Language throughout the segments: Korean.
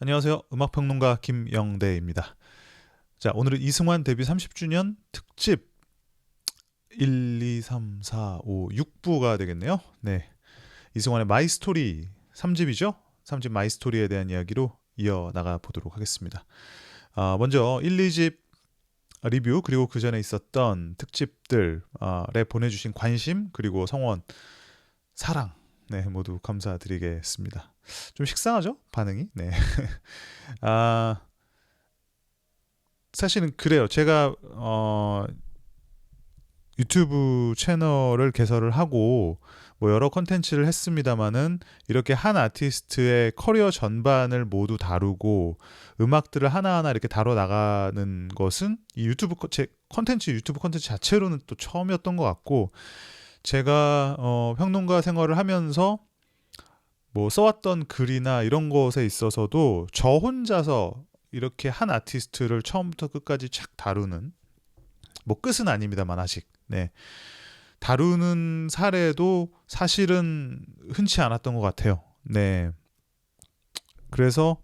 안녕하세요. 음악평론가 김영대입니다. 자, 오늘은 이승환 데뷔 30주년 특집 1, 2, 3, 4, 5, 6부가 되겠네요. 네, 이승환의 마이 스토리 3집이죠. 3집 마이 스토리에 대한 이야기로 이어나가 보도록 하겠습니다. 먼저 1, 2집 리뷰 그리고 그 전에 있었던 특집들에 보내주신 관심 그리고 성원, 사랑 모두 감사드리겠습니다. 좀 식상하죠? 반응이? 네. 아, 사실은 그래요. 제가 유튜브 채널을 개설을 하고 뭐 여러 컨텐츠를 했습니다마는 이렇게 한 아티스트의 커리어 전반을 모두 다루고 음악들을 하나하나 이렇게 다뤄 나가는 것은 이 제 유튜브 컨텐츠 자체로는 또 처음이었던 것 같고, 제가 평론가 생활을 하면서 뭐 써왔던 글이나 이런 것에 있어서도 저 혼자서 이렇게 한 아티스트를 처음부터 끝까지 착 다루는, 뭐 끝은 아닙니다만 아직 다루는 사례도 사실은 흔치 않았던 것 같아요. 네. 그래서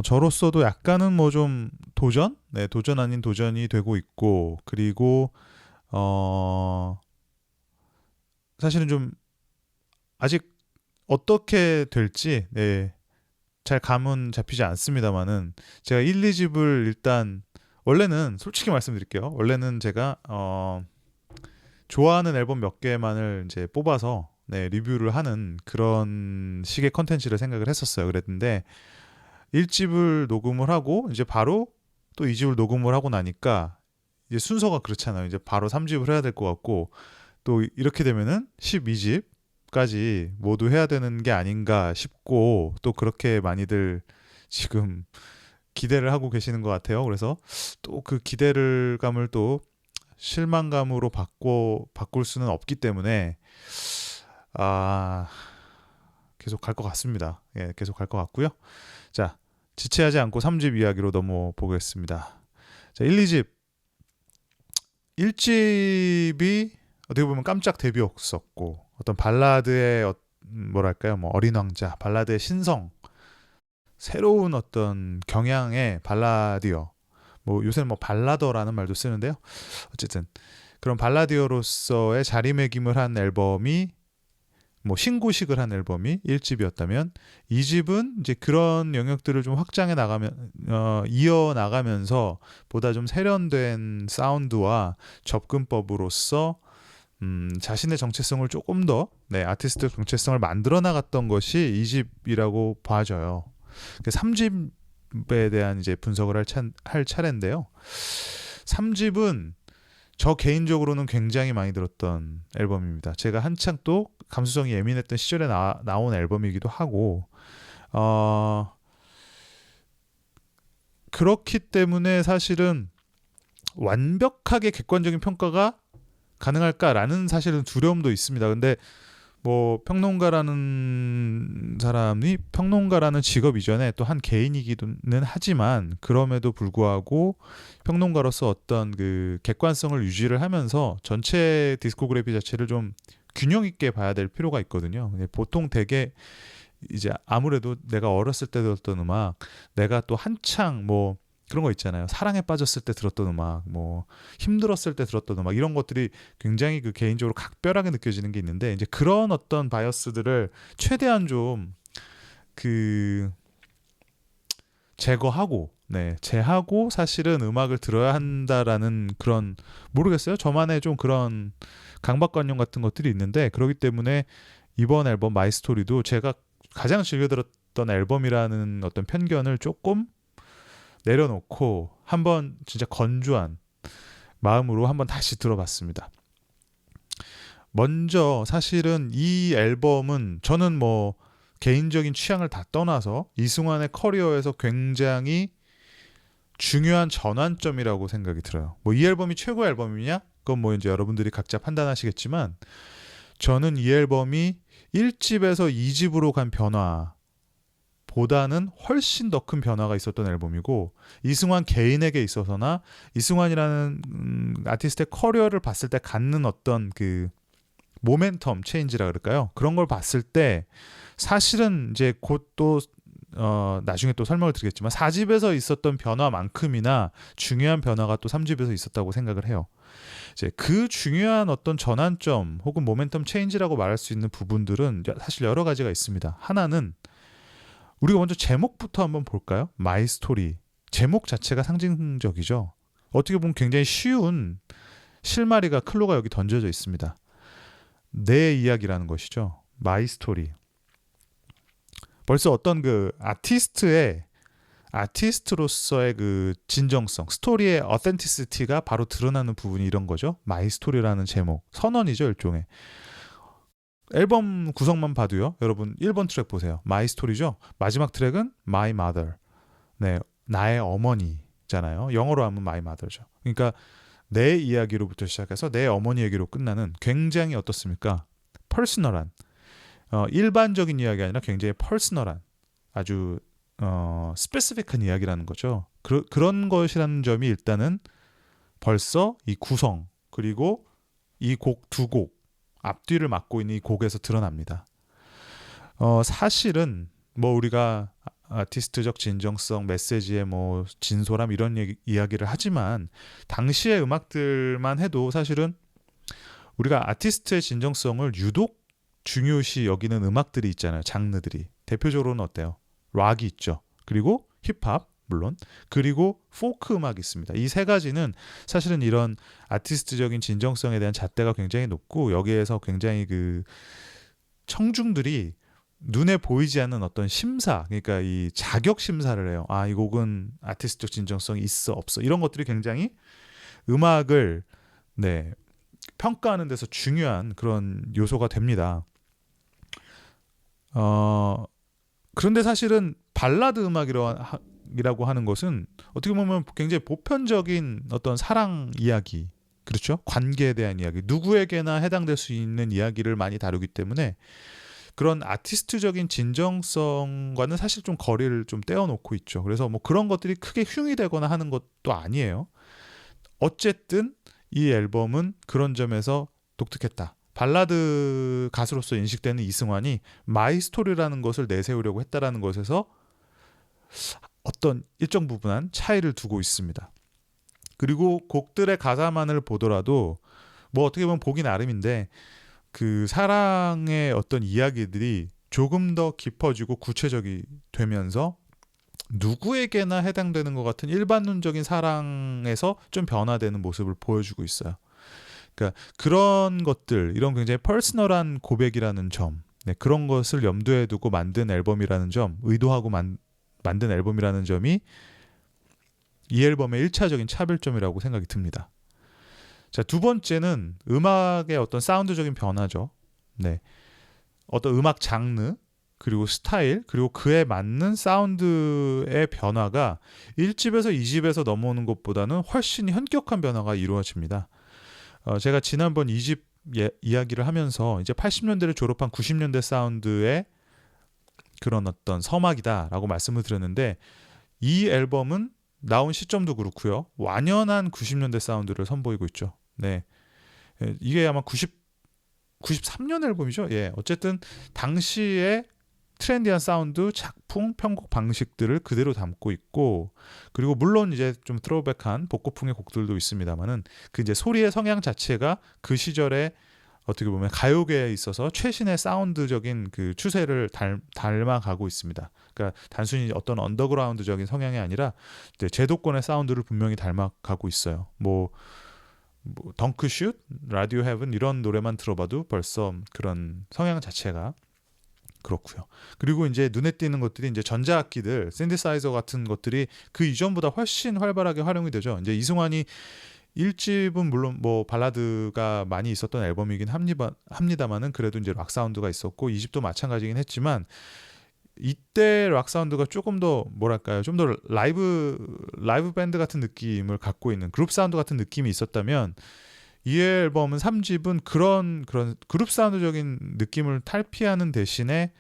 저로서도 약간은 뭐 좀 도전 아닌 도전이 되고 있고, 그리고 사실은 좀 아직 어떻게 될지 잘 감은 잡히지 않습니다만은, 제가 1, 2집을 일단 원래는 솔직히 말씀드릴게요. 원래는 제가 좋아하는 앨범 몇 개만을 이제 뽑아서 리뷰를 하는 그런 식의 컨텐츠를 생각을 했었어요. 그랬는데 1집을 녹음을 하고 이제 바로 또 2집을 녹음을 하고 나니까 이제 순서가 그렇잖아요. 이제 바로 3집을 해야 될 것 같고, 또 이렇게 되면은 12집까지 모두 해야 되는 게 아닌가 싶고, 또 그렇게 많이들 지금 기대를 하고 계시는 것 같아요. 그래서 또 그 기대감을 또 실망감으로 바꿀 수는 없기 때문에 계속 갈 것 같습니다. 예, 계속 갈 것 같고요. 자, 지체하지 않고 3집 이야기로 넘어보겠습니다. 자, 1, 2집 1집이 어떻게 보면 깜짝 데뷔였었고, 어떤 발라드의 뭐랄까요, 뭐 어린 왕자, 발라드의 신성, 새로운 어떤 경향의 발라디어, 뭐 요새는 뭐 발라더라는 말도 쓰는데요. 어쨌든 그런 발라디어로서의 자리매김을 한 앨범이, 뭐 신고식을 한 앨범이 1집이었다면, 2집은 이제 그런 영역들을 좀 확장해 나가면 이어 나가면서 보다 좀 세련된 사운드와 접근법으로서 자신의 정체성을 조금 더 아티스트 정체성을 만들어 나갔던 것이 2집이라고 봐져요. 3집에 대한 이제 분석을 할 차례인데요. 3집은 저 개인적으로는 굉장히 많이 들었던 앨범입니다. 제가 한창 또 감수성이 예민했던 시절에 나온 앨범이기도 하고, 그렇기 때문에 사실은 완벽하게 객관적인 평가가 가능할까라는 사실은 두려움도 있습니다. 근데 뭐 평론가라는 사람이, 평론가라는 직업 이전에 또 한 개인이기는 하지만, 그럼에도 불구하고 평론가로서 어떤 그 객관성을 유지를 하면서 전체 디스코그래피 자체를 좀 균형 있게 봐야 될 필요가 있거든요. 보통 되게 이제 아무래도 내가 어렸을 때 들었던 음악, 내가 또 한창 뭐 그런 거 있잖아요. 사랑에 빠졌을 때 들었던 음악, 뭐 힘들었을 때 들었던 음악, 이런 것들이 굉장히 그 개인적으로 각별하게 느껴지는 게 있는데, 이제 그런 어떤 바이어스들을 최대한 좀 그 제하고 사실은 음악을 들어야 한다라는 그런, 모르겠어요. 저만의 좀 그런 강박관념 같은 것들이 있는데, 그렇기 때문에 이번 앨범 마이 스토리도 제가 가장 즐겨 들었던 앨범이라는 어떤 편견을 조금 내려놓고 한번 진짜 건조한 마음으로 한번 다시 들어봤습니다. 먼저 사실은 이 앨범은 저는 뭐 개인적인 취향을 다 떠나서 이승환의 커리어에서 굉장히 중요한 전환점이라고 생각이 들어요. 뭐 이 앨범이 최고의 앨범이냐? 그건 뭐 이제 여러분들이 각자 판단하시겠지만, 저는 이 앨범이 1집에서 2집으로 간 변화 보다는 훨씬 더 큰 변화가 있었던 앨범이고, 이승환 개인에게 있어서나 이승환이라는 아티스트의 커리어를 봤을 때 갖는 어떤 그 모멘텀 체인지라 그럴까요? 그런 걸 봤을 때 사실은 이제 곧 또 나중에 또 설명을 드리겠지만 4집에서 있었던 변화만큼이나 중요한 변화가 또 3집에서 있었다고 생각을 해요. 이제 그 중요한 어떤 전환점 혹은 모멘텀 체인지라고 말할 수 있는 부분들은 사실 여러 가지가 있습니다. 하나는 우리가 먼저 제목부터 한번 볼까요? 마이 스토리. 제목 자체가 상징적이죠. 어떻게 보면 굉장히 쉬운 실마리가 클로가 여기 던져져 있습니다. 내 이야기라는 것이죠. 마이 스토리. 벌써 어떤 그 아티스트로서의 그 진정성, 스토리의 어센티시티가 바로 드러나는 부분이 이런 거죠. 마이 스토리라는 제목. 선언이죠, 일종의. 앨범 구성만 봐도요. 여러분 1번 트랙 보세요. 마이 스토리죠. 마지막 트랙은 My Mother. 네, 나의 어머니잖아요. 영어로 하면 My Mother죠. 그러니까 내 이야기로부터 시작해서 내 어머니 얘기로 끝나는 굉장히 어떻습니까? 퍼스널한 일반적인 이야기 아니라 굉장히 퍼스널한 아주 스페시픽한 이야기라는 거죠. 그런 것이라는 점이 일단은 벌써 이 구성 그리고 이 곡 두 곡 앞뒤를 맡고 있는 이 곡에서 드러납니다. 사실은 뭐 우리가 아티스트적 진정성, 메시지의 뭐 진솔함 이런 이야기를 하지만 당시의 음악들만 해도 사실은 우리가 아티스트의 진정성을 유독 중요시 여기는 음악들이 있잖아요. 장르들이. 대표적으로는 어때요? 락이 있죠. 그리고 힙합 물론 그리고 포크 음악이 있습니다. 이 세 가지는 사실은 이런 아티스트적인 진정성에 대한 잣대가 굉장히 높고 여기에서 굉장히 그 청중들이 눈에 보이지 않는 어떤 심사, 그러니까 이 자격 심사를 해요. 아, 이 곡은 아티스트적 진정성이 있어 없어 이런 것들이 굉장히 음악을 평가하는 데서 중요한 그런 요소가 됩니다. 그런데 사실은 발라드 음악이라고 하는 것은 어떻게 보면 굉장히 보편적인 어떤 사랑 이야기, 그렇죠? 관계에 대한 이야기, 누구에게나 해당될 수 있는 이야기를 많이 다루기 때문에 그런 아티스트적인 진정성과는 사실 좀 거리를 좀 떼어놓고 있죠. 그래서 뭐 그런 것들이 크게 흉이 되거나 하는 것도 아니에요. 어쨌든 이 앨범은 그런 점에서 독특했다. 발라드 가수로서 인식되는 이승환이 마이 스토리라는 것을 내세우려고 했다라는 것에서 어떤 일정 부분한 차이를 두고 있습니다. 그리고 곡들의 가사만을 보더라도 뭐 어떻게 보면 보기 나름인데 그 사랑의 어떤 이야기들이 조금 더 깊어지고 구체적이 되면서 누구에게나 해당되는 것 같은 일반론적인 사랑에서 좀 변화되는 모습을 보여주고 있어요. 그러니까 그런 것들, 이런 굉장히 퍼스널한 고백이라는 점, 그런 것을 염두에 두고 만든 앨범이라는 점, 의도하고 만든 앨범이라는 점이 이 앨범의 1차적인 차별점이라고 생각이 듭니다. 자, 두 번째는 음악의 어떤 사운드적인 변화죠. 어떤 음악 장르, 그리고 스타일, 그리고 그에 맞는 사운드의 변화가 1집에서 2집에서 넘어오는 것보다는 훨씬 현격한 변화가 이루어집니다. 제가 지난번 2집 이야기를 하면서 이제 80년대를 졸업한 90년대 사운드의 그런 어떤 서막이다라고 말씀을 드렸는데 이 앨범은 나온 시점도 그렇고요. 완연한 90년대 사운드를 선보이고 있죠. 이게 아마 93년 앨범이죠. 어쨌든 당시에 트렌디한 사운드, 작품, 편곡 방식들을 그대로 담고 있고, 그리고 물론 이제 좀 트로우백한 복고풍의 곡들도 있습니다만은 그 이제 소리의 성향 자체가 그 시절에 어떻게 보면 가요계에 있어서 최신의 사운드적인 그 추세를 닮아가고 있습니다. 그러니까 단순히 어떤 언더그라운드적인 성향이 아니라 제도권의 사운드를 분명히 닮아가고 있어요. 뭐 덩크슛, 라디오 헤븐 이런 노래만 들어봐도 벌써 그런 성향 자체가 그렇고요. 그리고 이제 눈에 띄는 것들이 이제 전자악기들, 신디사이저 같은 것들이 그 이전보다 훨씬 활발하게 활용이 되죠. 이제 이승환이 1집은 물론 뭐 발라드가 많이 있었던 앨범이긴 합니다만은 그래도 이제 락 사운드가 있었고 2집도 마찬가지긴 했지만 이때 락 사운드가 조금 더 뭐랄까요, 좀 더 라이브 밴드 같은 느낌을 갖고 있는 그룹 사운드 같은 느낌이 있었다면 이 앨범은 3집은 그런 그룹 사운드적인 느낌을 탈피하는 대신에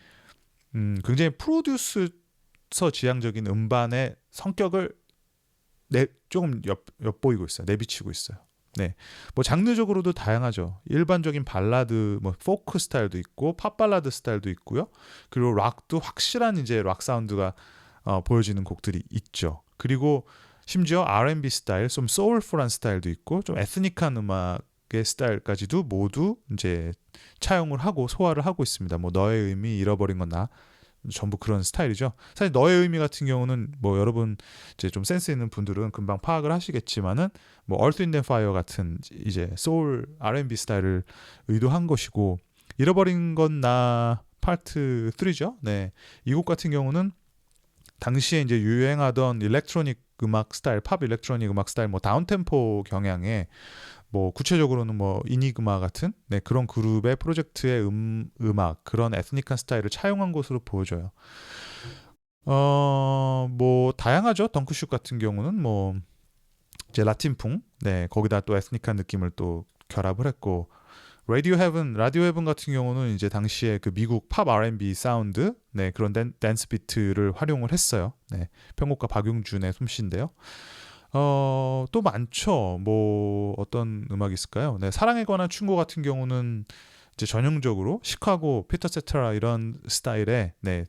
굉장히 프로듀서 지향적인 음반의 성격을 조금 엿보이고 있어요. 내비치고 있어요. 네, 뭐 장르적으로도 다양하죠. 일반적인 발라드, 뭐 포크 스타일도 있고 팝 발라드 스타일도 있고요. 그리고 락도 확실한 이제 락 사운드가 보여지는 곡들이 있죠. 그리고 심지어 R&B 스타일, 좀 소울풀한 스타일도 있고 좀 에스닉한 음악의 스타일까지도 모두 이제 차용을 하고 소화를 하고 있습니다. 뭐 너의 의미, 잃어버린 건 나, 전부 그런 스타일이죠. 사실 너의 의미 같은 경우는 뭐 여러분 이제 좀 센스 있는 분들은 금방 파악을 하시겠지만은 뭐 Earth, Wind and Fire 같은 이제 소울 R&B 스타일을 의도한 것이고, 잃어버린 건 나 파트 3죠. 네. 이 곡 같은 경우는 당시에 이제 유행하던 일렉트로닉 음악 스타일, 팝 일렉트로닉 음악 스타일, 뭐 다운템포 경향의 뭐 구체적으로는 뭐 이니그마 같은 네, 그런 그룹의 프로젝트의 음악, 그런 에스닉한 스타일을 차용한 것으로 보여져요. 뭐 다양하죠. 덩크슛 같은 경우는 뭐 이제 라틴풍, 네, 거기다 또 에스닉한 느낌을 또 결합을 했고, 라디오 헤븐 같은 경우는 이제 당시에 그 미국 팝 R&B 사운드, 네, 그런 댄스 비트를 활용을 했어요. 네, 편곡가 박용준의 솜씨인데요. 또 많죠. 뭐 어떤 음악이 있을까요? 네, 사랑에 관한 충고 같은 경우는 이제 전형적으로 시카고, 피터 세트라 이런 스타일의 네,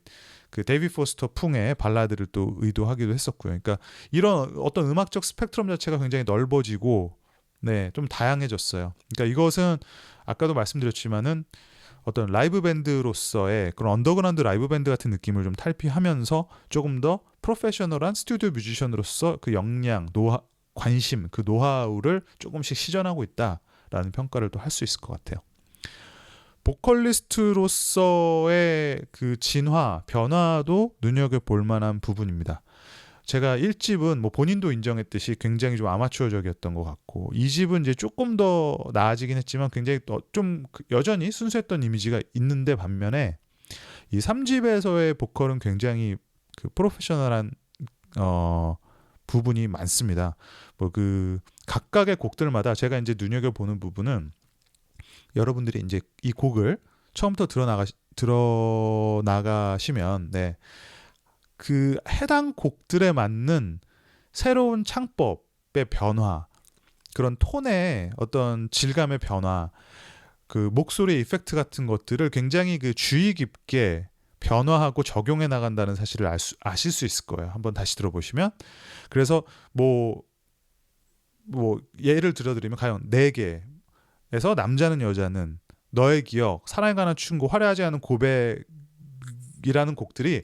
그 데이비 포스터 풍의 발라드를 또 의도하기도 했었고요. 그러니까 이런 어떤 음악적 스펙트럼 자체가 굉장히 넓어지고 네, 좀 다양해졌어요. 그러니까 이것은 아까도 말씀드렸지만은 어떤 라이브 밴드로서의 그런 언더그라운드 라이브 밴드 같은 느낌을 좀 탈피하면서 조금 더 프로페셔널한 스튜디오 뮤지션으로서 그 역량, 관심, 그 노하우를 조금씩 시전하고 있다라는 평가를 또 할 수 있을 것 같아요. 보컬리스트로서의 그 진화, 변화도 눈여겨볼 만한 부분입니다. 제가 1집은 뭐 본인도 인정했듯이 굉장히 좀 아마추어적이었던 것 같고, 2집은 이제 조금 더 나아지긴 했지만 굉장히 좀 여전히 순수했던 이미지가 있는데, 반면에 이 3집에서의 보컬은 굉장히 그 프로페셔널한 부분이 많습니다. 뭐 그 각각의 곡들마다 제가 이제 눈여겨보는 부분은, 여러분들이 이제 이 곡을 처음부터 들어나가시면 네, 그 해당 곡들에 맞는 새로운 창법의 변화, 그런 톤의 어떤 질감의 변화, 그 목소리 이펙트 같은 것들을 굉장히 그 주의 깊게 변화하고 적용해 나간다는 사실을 아실 수 있을 거예요. 한번 다시 들어보시면. 그래서 뭐 예를 들어드리면 가령 4개에서 남자는 여자는, 너의 기억, 사랑에 관한 충고, 화려하지 않은 고백이라는 곡들이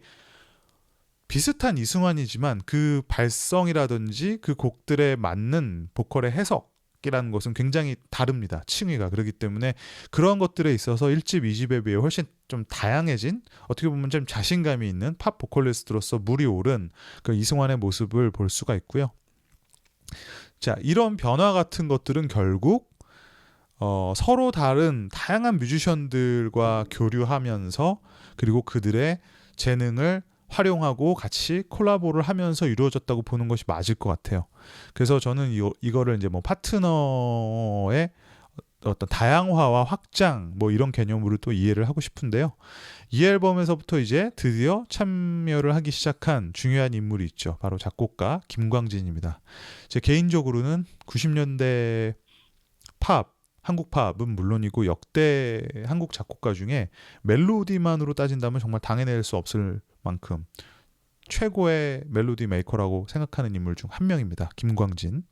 비슷한 이승환이지만 그 발성이라든지 그 곡들에 맞는 보컬의 해석이라는 것은 굉장히 다릅니다. 층위가. 그렇기 때문에 그런 것들에 있어서 1집, 2집에 비해 훨씬 좀 다양해진, 어떻게 보면 좀 자신감이 있는 팝 보컬리스트로서 물이 오른 그 이승환의 모습을 볼 수가 있고요. 자, 이런 변화 같은 것들은 결국 서로 다른 다양한 뮤지션들과 교류하면서, 그리고 그들의 재능을 활용하고 같이 콜라보를 하면서 이루어졌다고 보는 것이 맞을 것 같아요. 그래서 저는 이거를 이제 뭐 파트너의 어떤 다양화와 확장, 뭐 이런 개념으로 또 이해를 하고 싶은데요. 이 앨범에서부터 이제 드디어 참여를 하기 시작한 중요한 인물이 있죠. 바로 작곡가 김광진입니다. 제 개인적으로는 90년대 팝, 한국 팝은 물론이고 역대 한국 작곡가 중에 멜로디만으로 따진다면 정말 당해낼 수 없을 만큼 최고의 멜로디 메이커라고 생각하는 인물 중 한 명입니다. 김광진.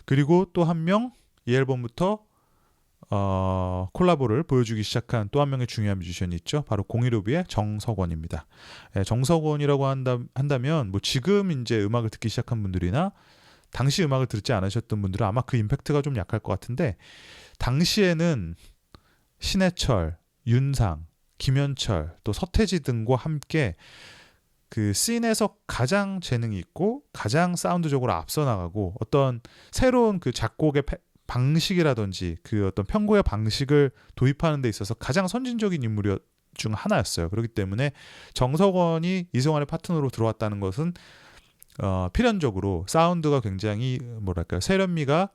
그리고 또 한 명, 이 앨범부터 콜라보를 보여주기 시작한 또 한 명의 중요한 뮤지션이 있죠. 바로 015B의 정석원입니다. 정석원이라고 한다면 뭐 지금 이제 음악을 듣기 시작한 분들이나 당시 음악을 듣지 않으셨던 분들은 아마 그 임팩트가 좀 약할 것 같은데, 당시에는 신해철, 윤상, 김현철, 또 서태지 등과 함께 그 씬에서 가장 재능이 있고 가장 사운드적으로 앞서 나가고 어떤 새로운 그 작곡의 방식이라든지 그 어떤 편곡의 방식을 도입하는 데 있어서 가장 선진적인 인물 중 하나였어요. 그렇기 때문에 정석원이 이승환의 파트너로 들어왔다는 것은 필연적으로 사운드가 굉장히 뭐랄까요, 세련미가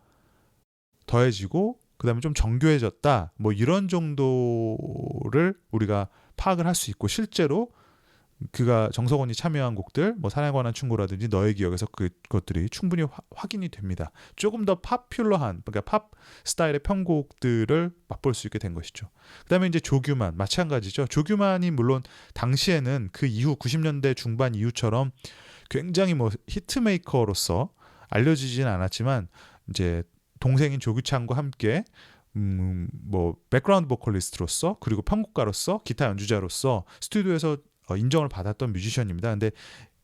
더해지고 그다음에 좀 정교해졌다, 뭐 이런 정도를 우리가 파악을 할 수 있고, 실제로 그가 정석원이 참여한 곡들, 뭐 사랑에 관한 충고라든지 너의 기억에서 그것들이 충분히 확인이 됩니다. 조금 더 파퓰러한, 그러니까 팝 스타일의 편곡들을 맛볼 수 있게 된 것이죠. 그다음에 이제 조규만 마찬가지죠. 조규만이 물론 당시에는 그 이후 90년대 중반 이후처럼 굉장히 뭐 히트메이커로서 알려지진 않았지만 이제 동생인 조규창과 함께 뭐 백그라운드 보컬리스트로서 그리고 편곡가로서 기타 연주자로서 스튜디오에서 인정을 받았던 뮤지션입니다. 근데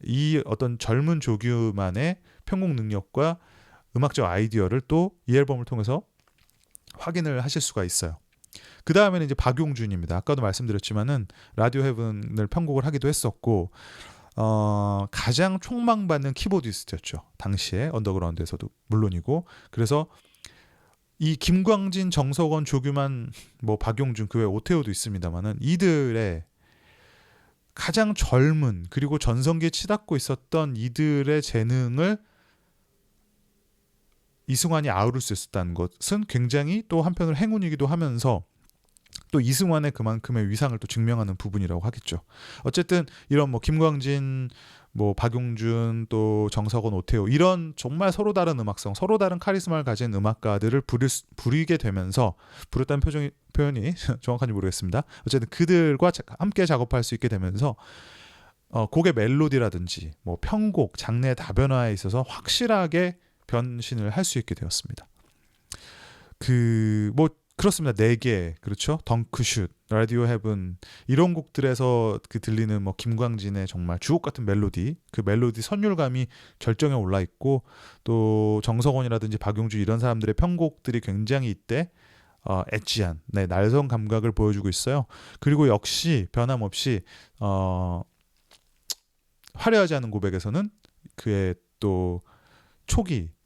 이 어떤 젊은 조규만의 편곡 능력과 음악적 아이디어를 또 이 앨범을 통해서 확인을 하실 수가 있어요. 그 다음에는 이제 박용준입니다. 아까도 말씀드렸지만은 라디오 헤븐을 편곡을 하기도 했었고 가장 촉망받는 키보디스트였죠. 당시에 언더그라운드에서도 물론이고. 그래서 이 김광진, 정석원, 조규만, 뭐 박용준, 그 외 오태호도 있습니다만은 이들의 가장 젊은 그리고 전성기에 치닫고 있었던 이들의 재능을 이승환이 아우를 수 있었다는 것은 굉장히 또 한편으로 행운이기도 하면서 또 이승환의 그만큼의 위상을 또 증명하는 부분이라고 하겠죠. 어쨌든 이런 뭐 김광진, 뭐 박용준, 또 정석원, 오태호 이런 정말 서로 다른 음악성, 서로 다른 카리스마를 가진 음악가들을 부리게 되면서 부렸다는 표현이 정확한지 모르겠습니다. 어쨌든 그들과 함께 작업할 수 있게 되면서 곡의 멜로디라든지 뭐 편곡, 장르의 다변화에 있어서 확실하게 변신을 할 수 있게 되었습니다. 뭐 그렇습니다. 4개, 그렇죠? 덩크슛, 라디오 헤븐 이런 곡들에서 그 들리는 뭐 김광진의 정말 주옥 같은 멜로디, 그 멜로디 선율감이 결정에 올라 있고 또 정석원이라든지 박용준 이런 사람들의 편곡들이 굉장히 이때 엣지한 날선 감각을 보여주고 있어요. 그리고 역시 변함없이 화려하지 않은 고백에서는 그의 또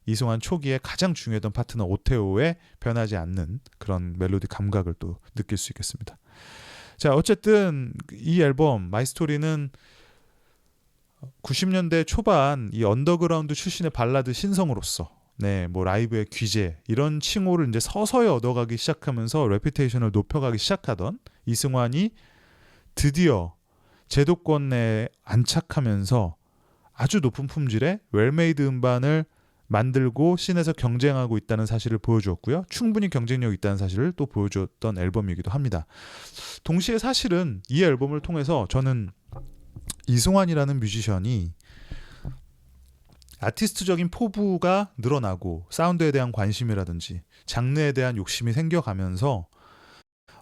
이승환 초기에 가장 중요했던 파트너 오태호의 변하지 않는 그런 멜로디 감각을 또 느낄 수 있겠습니다. 자, 어쨌든 이 앨범 마이스토리는 90년대 초반 이 언더그라운드 출신의 발라드 신성으로서 뭐 라이브의 귀재 이런 칭호를 이제 서서히 얻어가기 시작하면서 레퓨테이션을 높여가기 시작하던 이승환이 드디어 제도권에 안착하면서 아주 높은 품질의 웰메이드 음반을 만들고 씬에서 경쟁하고 있다는 사실을 보여주었고요. 충분히 경쟁력이 있다는 사실을 또 보여주었던 앨범이기도 합니다. 동시에 사실은 이 앨범을 통해서 저는 이승환이라는 뮤지션이 아티스트적인 포부가 늘어나고 사운드에 대한 관심이라든지 장르에 대한 욕심이 생겨가면서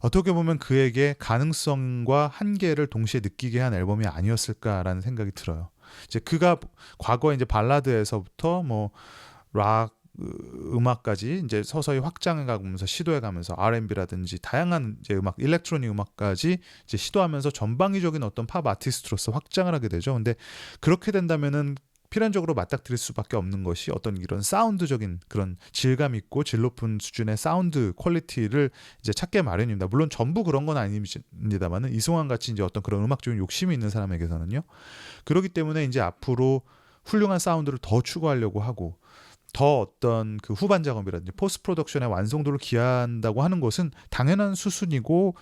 어떻게 보면 그에게 가능성과 한계를 동시에 느끼게 한 앨범이 아니었을까라는 생각이 들어요. 이제 그가 과거에 이제 발라드에서부터 뭐 락 음악까지 이제 서서히 확장해가면서 시도해가면서 R&B라든지 다양한 이제 음악, 일렉트로닉 음악까지 이제 시도하면서 전방위적인 어떤 팝 아티스트로서 확장을 하게 되죠. 근데 그렇게 된다면은 필연적으로 맞닥뜨릴 수밖에 없는 것이 어떤 이런 사운드적인 그런 질감 있고 질 높은 수준의 사운드 퀄리티를 이제 찾게 마련입니다. 물론 전부 그런 건 아닙니다만은 이승환 같이 이제 어떤 그런 음악적인 욕심이 있는 사람에게서는요. 그렇기 때문에 이제 앞으로 훌륭한 사운드를 더 추구하려고 하고 더 어떤 그 후반 작업이라든지 포스트 프로덕션의 완성도를 기하한다고 하는 것은 당연한 수순이고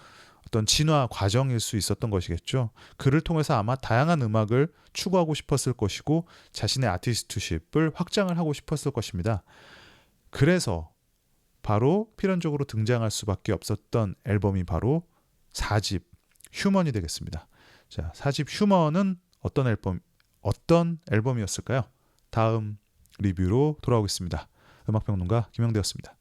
어떤 진화 과정일 수 있었던 것이겠죠. 그를 통해서 아마 다양한 음악을 추구하고 싶었을 것이고 자신의 아티스트십을 확장을 하고 싶었을 것입니다. 그래서 바로 필연적으로 등장할 수밖에 없었던 앨범이 바로 4집 휴먼이 되겠습니다. 자, 4집 휴먼은 어떤 앨범이었을까요? 다음 리뷰로 돌아오겠습니다. 음악평론가 김영대였습니다.